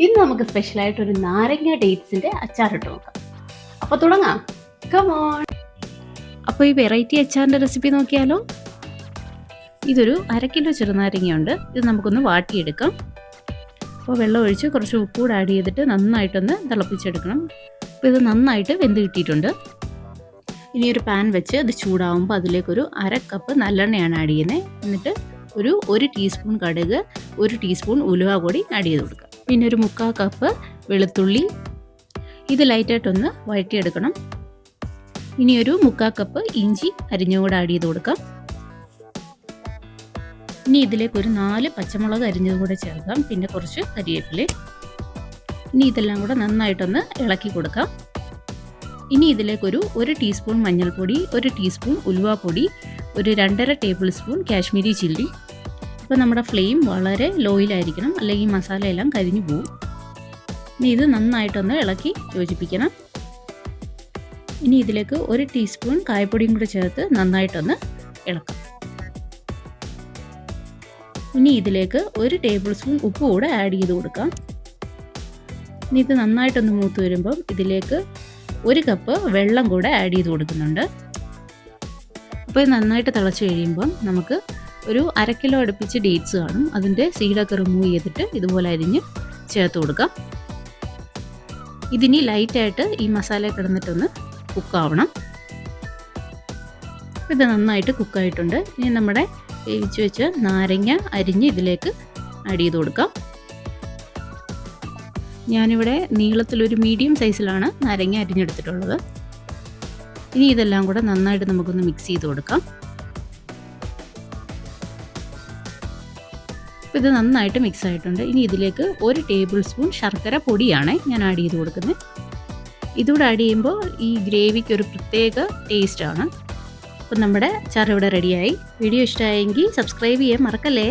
ഇന്ന് നമുക്ക് സ്പെഷ്യലായിട്ടൊരു നാരങ്ങ ഡേറ്റ്സിൻ്റെ അച്ചാറിട്ട് നോക്കാം. അപ്പോൾ തുടങ്ങാം. കമോൺ. അപ്പോൾ ഈ വെറൈറ്റി അച്ചാറിൻ്റെ റെസിപ്പി നോക്കിയാലോ. ഇതൊരു 1/2 കിലോ ചെറുനാരങ്ങയുണ്ട്. ഇത് നമുക്കൊന്ന് വാട്ടിയെടുക്കാം. അപ്പോൾ വെള്ളം ഒഴിച്ച് കുറച്ച് ഉപ്പ് കൂടെ ആഡ് ചെയ്തിട്ട് നന്നായിട്ടൊന്ന് തിളപ്പിച്ചെടുക്കണം. അപ്പോൾ ഇത് നന്നായിട്ട് വെന്ത് കിട്ടിയിട്ടുണ്ട്. ഇനി ഒരു പാൻ വെച്ച് അത് ചൂടാവുമ്പോൾ അതിലേക്കൊരു 1/2 കപ്പ് നല്ലെണ്ണയാണ് ആഡ് ചെയ്യുന്നത്. എന്നിട്ട് ഒരു 1 ടീസ്പൂൺ കടുക്, 1 ടീസ്പൂൺ ഉലുവ പൊടി ആഡ് ചെയ്ത് കൊടുക്കുക. പിന്നെ ഒരു 3/4 കപ്പ് വെളുത്തുള്ളി. ഇത് ലൈറ്റായിട്ടൊന്ന് വഴറ്റിയെടുക്കണം. ഇനി ഒരു 3/4 കപ്പ് ഇഞ്ചി അരിഞ്ഞുകൂടെ ആഡ് ചെയ്ത് കൊടുക്കാം. ഇനി ഇതിലേക്ക് ഒരു 4 പച്ചമുളക് അരിഞ്ഞത് കൂടെ ചേർക്കാം. പിന്നെ കുറച്ച് കരിവേപ്പില. ഇനി ഇതെല്ലാം കൂടെ നന്നായിട്ടൊന്ന് ഇളക്കി കൊടുക്കാം. ഇനി ഇതിലേക്കൊരു 1 ടീസ്പൂൺ മഞ്ഞൾപ്പൊടി, 1 ടീസ്പൂൺ ഉലുവാപ്പൊടി, ഒരു 2.5 ടേബിൾ സ്പൂൺ കാശ്മീരി ചില്ലി. അപ്പോൾ നമ്മുടെ ഫ്ലെയിം വളരെ ലോയിലായിരിക്കണം, അല്ലെങ്കിൽ മസാലയെല്ലാം കരിഞ്ഞു പോകും. ഇനി ഇത് നന്നായിട്ടൊന്ന് ഇളക്കി യോജിപ്പിക്കണം. ഇനി ഇതിലേക്ക് 1 ടീസ്പൂൺ കായപ്പൊടിയും കൂടി ചേർത്ത് നന്നായിട്ടൊന്ന് ഇളക്കാം. ഇനി ഇതിലേക്ക് 1 ടേബിൾ സ്പൂൺ ഉപ്പ് കൂടെ ആഡ് ചെയ്ത് കൊടുക്കാം. ഇനി ഇത് നന്നായിട്ടൊന്ന് മൂത്ത് വരുമ്പം ഇതിലേക്ക് 1 കപ്പ് വെള്ളം കൂടെ ആഡ് ചെയ്ത് കൊടുക്കുന്നുണ്ട്. അപ്പോൾ ഇത് നന്നായിട്ട് തിളച്ച് കഴിയുമ്പം നമുക്ക് ഒരു 1/2 കിലോ അടുപ്പിച്ച് ഡേറ്റ്സ് കാണും. അതിൻ്റെ സീഡൊക്കെ റിമൂവ് ചെയ്തിട്ട് ഇതുപോലെ അരിഞ്ഞ് ചേർത്ത് കൊടുക്കാം. ഇതിനി ലൈറ്റായിട്ട് ഈ മസാല കിടന്നിട്ടൊന്ന് കുക്കാവണം. ഇത് നന്നായിട്ട് കുക്കായിട്ടുണ്ട്. ഇനി നമ്മുടെ വേവിച്ച് വെച്ച നാരങ്ങ അരിഞ്ഞ് ഇതിലേക്ക് ആഡ് ചെയ്ത് കൊടുക്കാം. ഞാനിവിടെ നീളത്തിലൊരു മീഡിയം സൈസിലാണ് നാരങ്ങ അരിഞ്ഞെടുത്തിട്ടുള്ളത്. ഇനി ഇതെല്ലാം കൂടെ നന്നായിട്ട് നമുക്കൊന്ന് മിക്സ് ചെയ്ത് കൊടുക്കാം. അപ്പോൾ ഇത് നന്നായിട്ട് മിക്സ് ആയിട്ടുണ്ട്. ഇനി ഇതിലേക്ക് 1 ടേബിൾ സ്പൂൺ ശർക്കര പൊടിയാണ് ഞാൻ ആഡ് ചെയ്ത് കൊടുക്കുന്നത്. ഇതുകൂടെ ആഡ് ചെയ്യുമ്പോൾ ഈ ഗ്രേവിക്ക് ഒരു പ്രത്യേക ടേസ്റ്റാണ്. അപ്പോൾ നമ്മുടെ അച്ചാർ ഇവിടെ റെഡിയായി. വീഡിയോ ഇഷ്ടമായെങ്കിൽ സബ്സ്ക്രൈബ് ചെയ്യാൻ മറക്കല്ലേ.